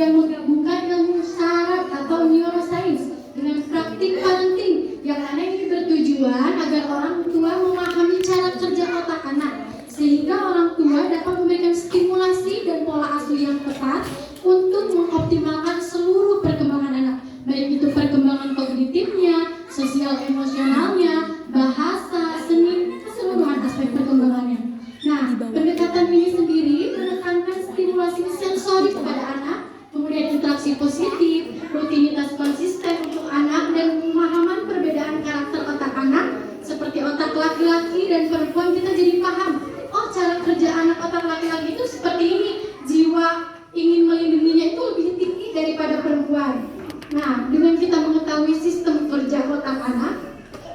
yang menggabungkan ilmu syaraf atau neuroscience dengan praktik parenting yang mana ini bertujuan agar orang tua memahami cara kerja otak anak sehingga orang tua dapat memberikan stimulasi dan pola asuh yang tepat untuk mengoptimalkan seluruh perkembangan anak, baik itu perkembangan kognitifnya, sosial emosionalnya, bahasa, seni, keseluruhan aspek perkembangannya. Nah, pendekatan ini sendiri menekankan stimulasi sensorik kepada anak, kemudian interaksi positif, rutinitas konsisten untuk anak, dan pemahaman perbedaan karakter otak anak seperti otak laki-laki dan perempuan. Kita jadi paham, oh cara kerja anak otak laki-laki itu seperti ini, jiwa ingin melindunginya itu lebih tinggi daripada perempuan. Nah, dengan kita mengetahui sistem kerja otak anak,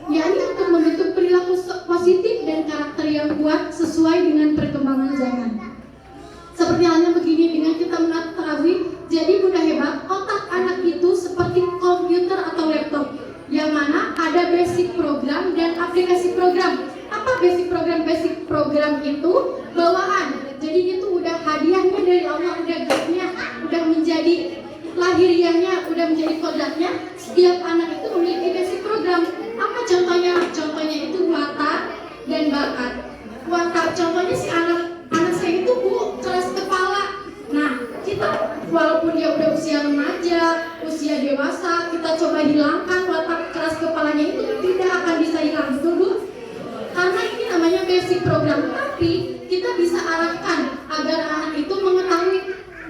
yakni untuk membentuk perilaku positif dan karakter yang kuat sesuai dengan perkembangan zaman. Seperti halnya begini, dengan kita mengetahui, jadi Bunda Hebat, otak anak itu seperti komputer atau laptop, yang mana ada basic program dan aplikasi program. Apa basic program? Basic program itu bawaan. Jadi itu udah hadiahnya dari Allah, udah giftnya, udah menjadi lahiriahnya, udah menjadi kodratnya. Setiap anak itu memiliki basic program. Apa contohnya? Contohnya itu watak dan bakat. Watak contohnya si anak saya itu keras kepala. Nah, kita walaupun dia udah usia remaja, usia dewasa, kita coba hilangkan watak keras kepalanya itu tidak akan bisa hilang, betul Bu? Karena ini namanya basic program. Tapi kita bisa arahkan agar anak itu mengetahui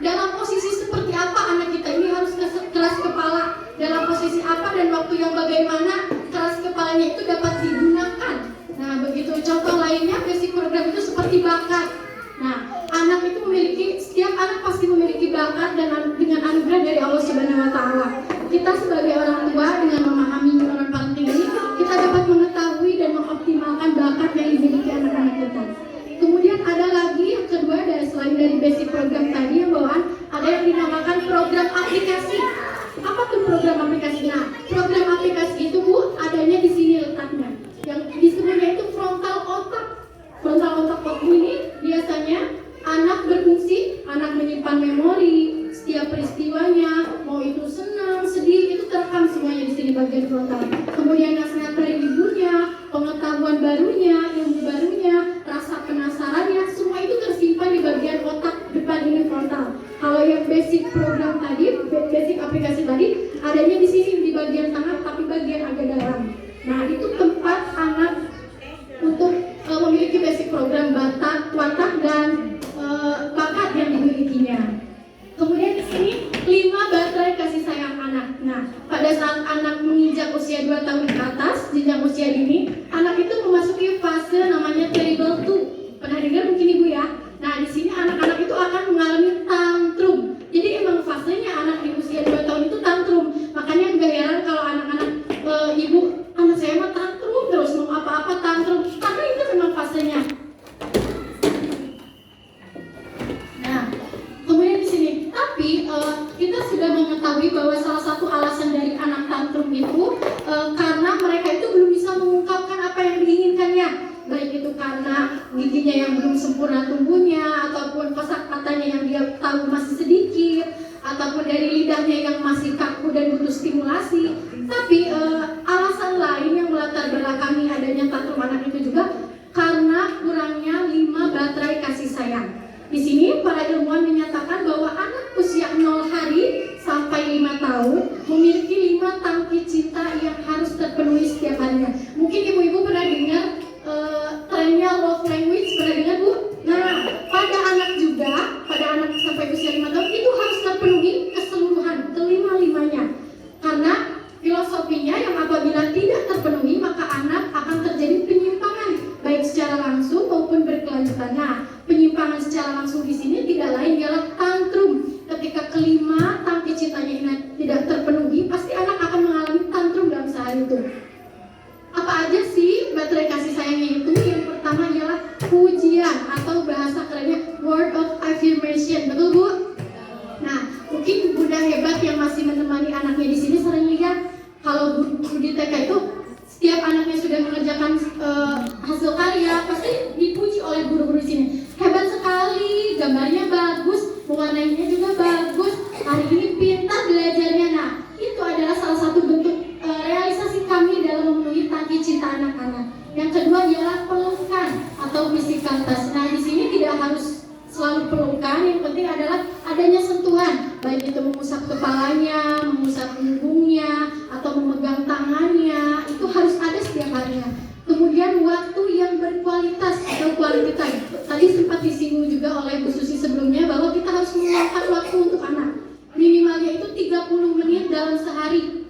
dalam posisi seperti apa anak kita ini harus keras kepala, dalam posisi apa dan waktu yang bagaimana keras kepalanya itu dapat digunakan. Nah, begitu. Contoh lainnya basic program itu seperti bakat. Nah, anak itu setiap anak pasti memiliki bakat dan dengan anugerah dari Allah Subhanahu wa Ta'ala. Kita sebagai orang tua dengan memahami neuron parenting ini, kita dapat mengetahui dan mengoptimalkan bakat yang dimiliki anak-anak kita. Kemudian ada lagi yang kedua, selain dari basic program tadi yang bawaan, ada yang dinamakan program aplikasi. Apa tuh program aplikasi? Nah, program aplikasi itu Bu, adanya di sini letaknya. Yang disebutnya itu frontal otak. Frontal otak ini biasanya anak berfungsi, anak menyimpan memori, setiap peristiwanya, mau itu senang, sedih, itu terekam semuanya di sini bagian frontal. Kemudian nasihat dari ibunya, pengetahuan barunya, ilmu barunya, rasa penasarannya, semua itu tersimpan di bagian otak depan ini frontal. Kalau yang basic program tadi, basic aplikasi tadi, adanya di sini di bagian tengah, tapi bagian agak dalam. Nah, itu tempat anak untuk memiliki basic program watak dan bakat yang dimilikinya. Kemudian di sini 5 baterai kasih sayang anak. Nah, pada saat anak menginjak usia 2 tahun ke atas, jenjang usia dini, anak itu memasuki fase namanya terrible 2. Pernah dengar mungkin Ibu ya? Nah, di sini anak-anak itu akan mengalami tantrum. Jadi emang fasenya anak di usia 2 tahun itu tantrum. Makanya enggak heran kalau anak-anak ibu, anak saya mah tantrum terus, mau apa-apa tantrum. Karena itu memang fasenya. Nah, kemudian di sini, tapi kita sudah mengetahui bahwa salah satu alasan dari anak tantrum itu karena mereka itu belum bisa mengungkapkan apa yang diinginkannya, baik itu karena giginya yang belum sempurna tumbuhnya, ataupun kosakatanya yang dia tahu masih sedikit, ataupun dari lidahnya yang masih kaku dan butuh stimulasi. Tapi alasan lain yang melatar belakangi adanya tantrum anak itu juga karena kurangnya 5 baterai kasih sayang. Di sini para ilmuwan menyatakan bahwa anak usia 0 hari sampai 5 tahun memiliki 5 tangki cinta yang harus terpenuhi setiap harinya. Mungkin ibu-ibu pernah dengar trennya love language, pernah dengar Bu? Nah, pada anak juga, pada anak sampai usia 5 tahun itu harus terpenuhi keseluruhan, kelima-limanya. Karena filosofinya yang apabila tidak terpenuhi maka anak akan terjadi penyimpangan baik secara langsung maupun berkelanjutan. Nah, penyimpangan secara langsung di sini tidak lain ialah tantrum. Ketika kelima tangki cintanya ini tidak terpenuhi, pasti anak akan mengalami tantrum dalam sehari itu. Apa aja sih baterai kasih sayangnya itu? Yang pertama ialah pujian atau bahasa kerennya word of affirmation, betul Bu? Nah, mungkin Bunda Hebat yang masih menemani anaknya di sini sering lihat kalau guru di TK itu setiap anaknya sudah mengerjakan hasil karya pasti dipuji oleh guru-guru di sini. Hebat sekali, gambarnya bagus, mewarnainya juga bagus. Hari adanya sentuhan, baik itu mengusap kepalanya, mengusap punggungnya, atau memegang tangannya, itu harus ada setiap harinya. Kemudian waktu yang berkualitas atau quality time. Tadi sempat disinggung juga oleh Bu Susi sebelumnya bahwa kita harus meluangkan waktu untuk anak. Minimalnya itu 30 menit dalam sehari.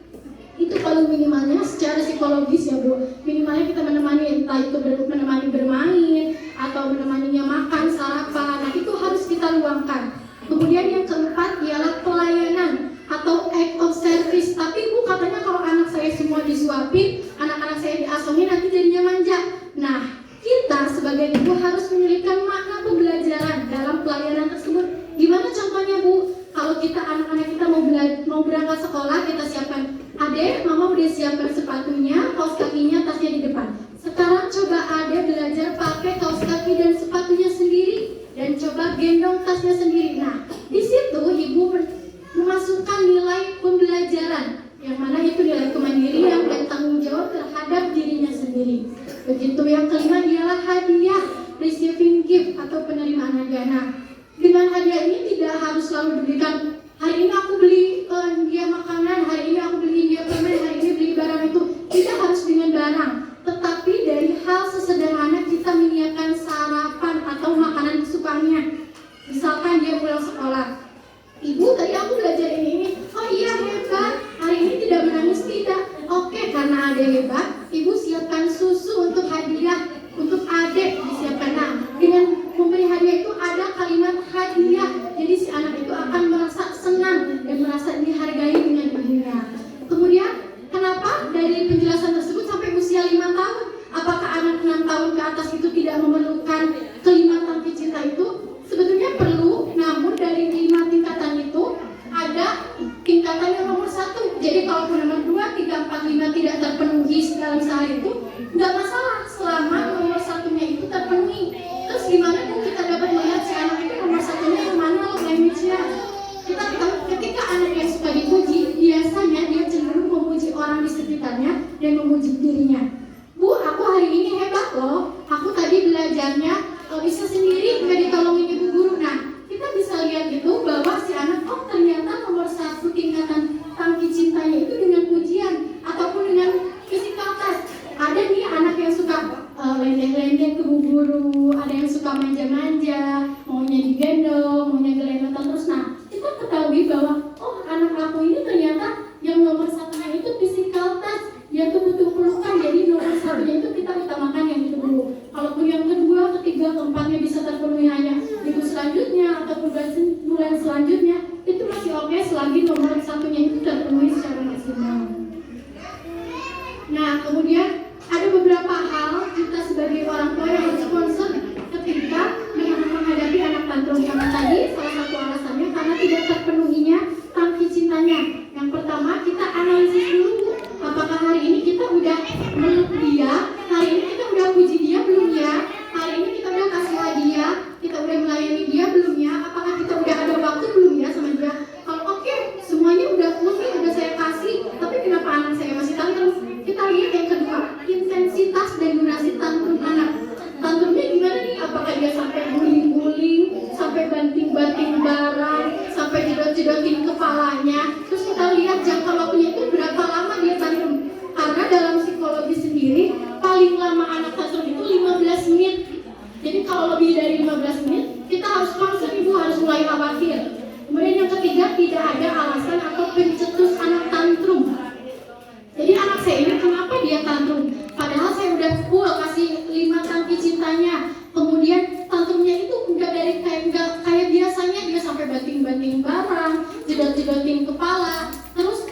Itu paling minimalnya secara psikologis ya Bu. Minimalnya kita menemani, entah itu menemani bermain atau menemaninya makan, sarapan. Nah itu harus kita luangkan. Kemudian yang keempat ialah pelayanan atau act of service. Tapi Bu katanya kalau anak saya semua disuapin, anak-anak saya diasuhin nanti jadinya manja. Nah kita sebagai ibu harus menyelipkan makna pembelajaran dalam pelayanan tersebut. Gimana contohnya Bu? Kalau kita anak-anak kita mau berangkat sekolah, kita siapkan, Adek, mama udah siapkan sepatunya, kaos kakinya, tasnya di depan. Sekarang coba Adek belajar pakai kaos kaki dan sepatunya sendiri, dan coba gendong tasnya sendiri. Nah, di situ ibu memasukkan nilai pembelajaran, yang mana itu nilai kemandirian dan tanggung jawab terhadap dirinya sendiri. Begitu. Yang kelima ialah hadiah, receiving gift atau penerimaan hadiah. Nah, dengan hadiah ini tidak harus selalu diberikan, hari ini aku beli dia makanan, hari ini aku beli dia permen, hari ini beli barang itu. Tidak harus dengan barang, tetapi dari hal sesederhana kita menyiapkan sarapan atau makanan kesukaannya. Misalkan dia pulang sekolah, Ibu tadi aku belajar ini. Oh iya hebat, hari ini tidak menangis tidak. Oke, karena Adek hebat, Ibu siapkan susu untuk hadiah untuk Adek disiapkan. Nah, dengan memberi hadiah itu ada kalimat hadiah, jadi si anak itu akan merasa senang dan merasa dihargai dengan ibunya. Kemudian kenapa dari penjelasan tersebut sampai usia 5 tahun? Apakah anak 6 tahun ke atas itu tidak memerlukan kelima tangki cinta itu? Sebetulnya perlu, namun dari 5 tingkatan itu ada tingkatan yang nomor 1. Jadi kalau nomor 2, 3, 4, 5 tidak terpenuhi dalam sehari itu nggak masalah selama nomor 1-nya itu terpenuhi. Terus gimana tuh kita dapat melihat si anak itu nomor 1-nya yang mana loh language-nya? Kita ketika anak yang suka dipuji, biasanya dia cenderung memuji orang di sekitarnya dan memuji dirinya. Bu, aku hari ini hebat loh. Aku tadi belajarnya bisa sendiri, nggak ditolongin ibu guru. Nah, kita bisa lihat itu bahwa si anak, oh ternyata nomor 1 tingkatan tangki cintanya itu dengan pujian ataupun dengan physical touch. Ada nih anak yang suka lendeng-lendeng ke bu guru, ada yang suka manja-manja, maunya digendong, maunya gelendotan terus. Nah, kita ketahui bahwa oh anak aku ini ternyata yang nomor 1-nya itu physical touch, dia tuh butuh pelukan. Jadi nomor 1-nya itu kita utamakan yang itu dulu. Kalaupun yang kedua, ketiga, keempatnya bisa terpenuhi hanya minggu selanjutnya ataupun bulan selanjutnya, itu masih oke selagi nomor 1-nya itu terpenuhi secara maksimal. Nah, kemudian ada beberapa hal kita sebagai orang tua yang harus concern ketika menghadapi anak tantrum. Yang tadi salah satu alasannya karena tidak terpenuhinya tangki cintanya. Yang pertama, kita analisis dulu, apakah hari ini kita udah meluk dia, hari ini kita udah puji dia belum ya, hari ini kita udah kasih hadiah, kita udah melayani dia belum ya, apakah kita udah ada waktu belum ya sama dia. Kalau oke, semuanya udah full nih, udah saya kasih, tapi kenapa anak saya masih tantrum? Kita lihat yang kedua, intensitas dan durasi tantrum anak. Tantrumnya gimana nih? Apakah dia sampai guling-guling, sampai banting-banting barang, sampai jedot-jedotin kepalanya? Terus kita lihat jangka waktunya itu berapa lama dia tantrum. Karena dalam psikologi sendiri, paling lama anak tantrum itu 15 menit. Jadi kalau lebih dari 15 menit, kita harus concern, ibu harus mulai khawatir. Kemudian yang ketiga, tidak ada alasan atau pencetus anak tantrum. Jadi anak saya ini kenapa dia tantrum? Padahal saya udah full kasih 5 tangki cintanya. Kemudian tantrumnya itu enggak dari kayak biasanya, dia sampai banting-banting barang, jedot-jedotin kepala. Terus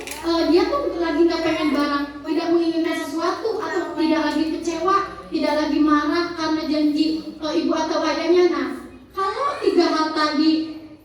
dia tuh lagi nggak pengen barang, tidak menginginkan sesuatu, atau tidak lagi kecewa, tidak lagi marah karena janji ibu atau ayahnya. Nah, kalau 3 hal tadi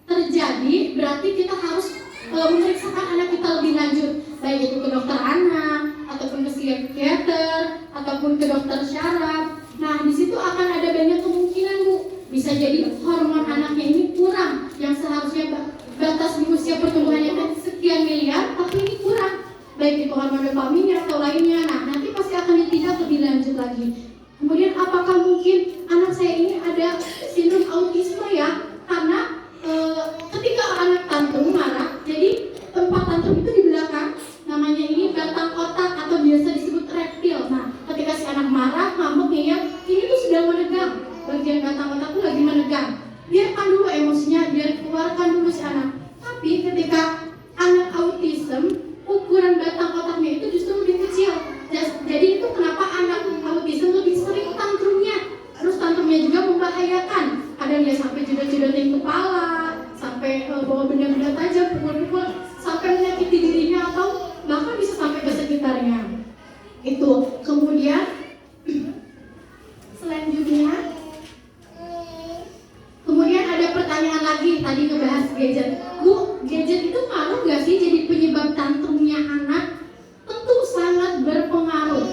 terjadi, berarti kita harus memeriksakan anak kita lebih lanjut, baik itu ke dokter anak, ataupun ke psikiater, ataupun ke dokter syaraf. Nah, di situ akan ada banyak kemungkinan, Bu. Bisa jadi hormon anaknya ini kurang, yang seharusnya batas di usia pertumbuhannya kan sekian miliar, tapi ini kurang, baik itu hormon dopaminnya atau lainnya. Nah, nanti pasti akan ditindak lebih lanjut lagi. Kemudian apakah mungkin anak saya ini ada sindrom autisme ya? Karena ketika biar keluarkan dulu si anak. Tapi ketika anak autism, ukuran batang otaknya itu justru lebih kecil. Jadi itu kenapa anak autism lebih sering tantrumnya. Terus tantrumnya juga membahayakan. Kadang dia sampai jedot-jedotin kepala, sampai bawa benda-benda tajam, pukul-pukul, sampai menyakiti dirinya atau bahkan bisa sampai ke sekitarnya. Itu. Kemudian selanjutnya, kemudian ada pertanyaan lagi tadi ngebahas gadget. Bu, gadget itu ngaruh nggak sih jadi penyebab tantrumnya anak? Tentu sangat berpengaruh.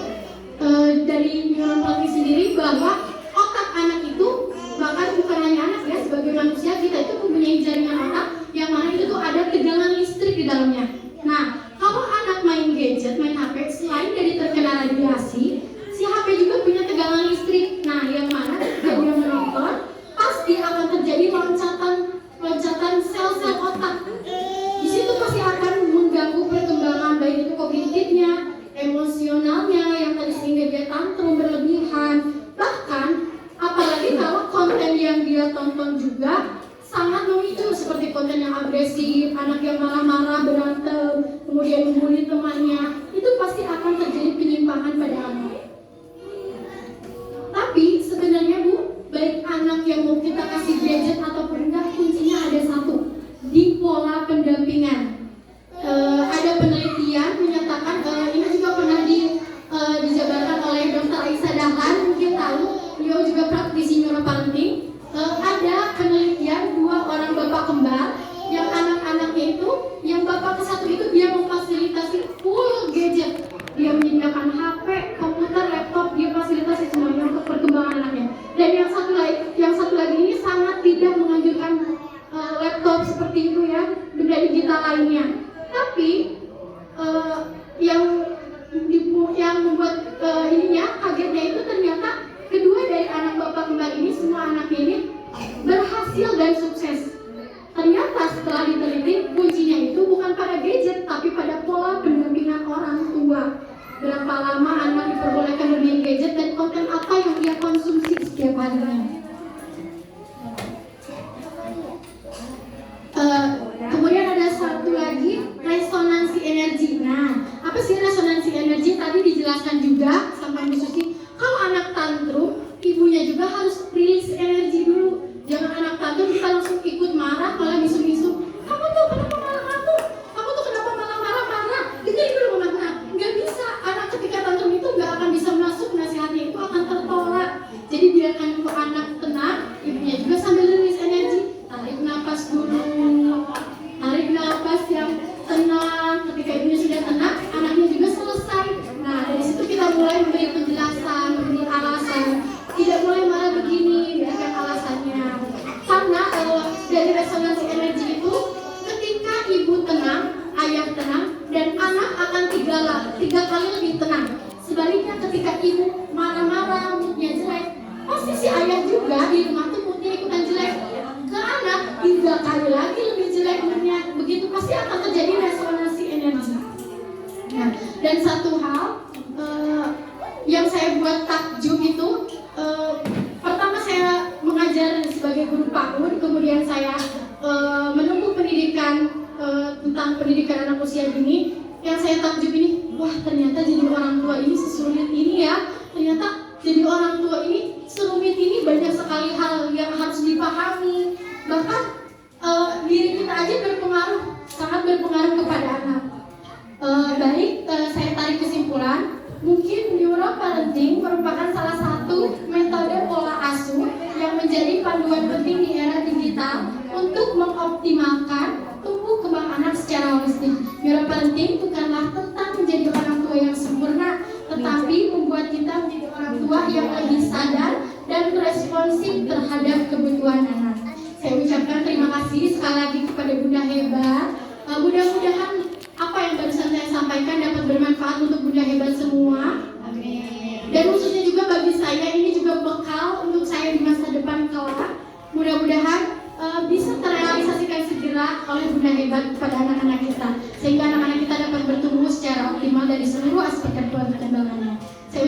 Dari neuroplastik sendiri bahwa otak anak itu, bahkan bukan hanya anak ya, sebagai manusia kita itu mempunyai jaringan otak yang mana itu tuh ada tegangan listrik di dalamnya. Nah, kalau anak main gadget, main HP, selain dari terkena radiasi, si HP juga punya tegangan listrik. Nah, yang mana ketika dia menonton, pasti akan terjadi loncatan sel-sel otak. Di situ pasti akan mengganggu perkembangan baik itu kognitifnya, emosionalnya, yang tadi sehingga dia tantrum berlebihan. Bahkan apalagi kalau konten yang dia tonton juga sangat memicu, seperti konten yang agresif, anak yang marah-marah, berantem, kemudian membuli temannya, itu pasti akan terjadi penyimpangan pada anak. Tapi sebenarnya Bu, baik anak yang mau kita kasih gadget ataupun enggak, kuncinya ada satu, di pola pendampingan. Ada penelitian menyatakan, ini juga pernah dijabarkan oleh Dr. Aisyah Dahlan, mungkin tahu, beliau juga praktisi neuroparenting. Ada penelitian 2 orang bapak kembar yang anak-anaknya itu, yang bapak ke satu itu dia memfasilitasi full gadget, dia menyediakan HP, komputer, laptop, dia fasilitasi semuanya untuk perkembangan anaknya. Dan yang satu lagi ini sangat tidak menganjurkan laptop seperti itu ya, benda digital lainnya. Tapi yang membuat kagetnya itu ternyata kedua dari anak bapak kembar ini, semua anaknya ini berhasil dan sukses. Ternyata setelah diteliti, kuncinya itu bukan pada gadget, tapi pada pola pendampingan orang tua. Berapa lama anak diperbolehkan bermain gadget dan konten apa yang dia konsumsi setiap harinya. Kemudian ada satu lagi, resonansi energi. Nah, apa sih resonansi energi? Tadi dijelaskan juga sama Bu Susi. Kalau anak tantrum, ibunya juga harus rilis energi dulu. Jangan anak tantrum kita langsung ikut marah, malah bisu-bisu. Kamu tuh kenapa marah kamu? Kamu tuh kenapa malah marah-marah? Dengerin dulu mama. Nggak bisa. Anak ketika tantrum itu nggak akan bisa masuk, nasihatnya itu akan tertolak. Jadi biarkan itu anak tenang, ibunya juga sambil rilis energi. Tarik nafas dulu. Tarik nafas yang tenang. Ketika ibunya sudah tenang, anaknya juga selesai. Nah, dari situ kita mulai memberi penjelasan, memberi alasan. Tidak boleh marah begini, biarkan alasannya. Karena dari resonansi energi itu, ketika ibu tenang, ayah tenang, dan anak akan tiga kali lebih tenang. Sebaliknya ketika ibu marah-marah, moodnya jelek, pasti si ayah juga di rumah tuh moodnya ikutan jelek. Ke anak 3 kali lagi lebih jelek moodnya. Begitu pasti akan terjadi resonansi energi. Nah, dan satu hal yang saya buat takjub itu, pertama saya mengajar sebagai guru PAUD, kemudian saya menempuh pendidikan tentang pendidikan anak usia dini. Yang saya takjub ini, wah ternyata jadi orang tua ini sesulit ini ya. Ternyata jadi orang tua ini serumit ini, banyak sekali hal yang harus dipahami. Bahkan diri kita aja berpengaruh, sangat berpengaruh kepada anak. Saya tarik kesimpulan, mungkin neuroparenting merupakan salah satu metode pola asuh yang menjadi panduan penting di era digital untuk mengoptimalkan tumbuh kembang anak secara holistik. Neuroparenting bukanlah tentang menjadi orang tua yang sempurna, tetapi membuat kita menjadi orang tua yang lebih sadar dan responsif terhadap kebutuhan anak. Saya ucapkan terima kasih sekali lagi kepada Bunda Hebat. Mudah-mudahan apa yang barusan saya sampaikan dapat bermanfaat untuk Bunda Hebat semua. Amin. Dan khususnya juga bagi saya, ini juga bekal untuk saya di masa depan kelak. Mudah-mudahan bisa terrealisasikan segera oleh Bunda Hebat kepada anak-anak kita, sehingga anak-anak kita dapat bertumbuh secara optimal dari seluruh aspek perkembangannya. Saya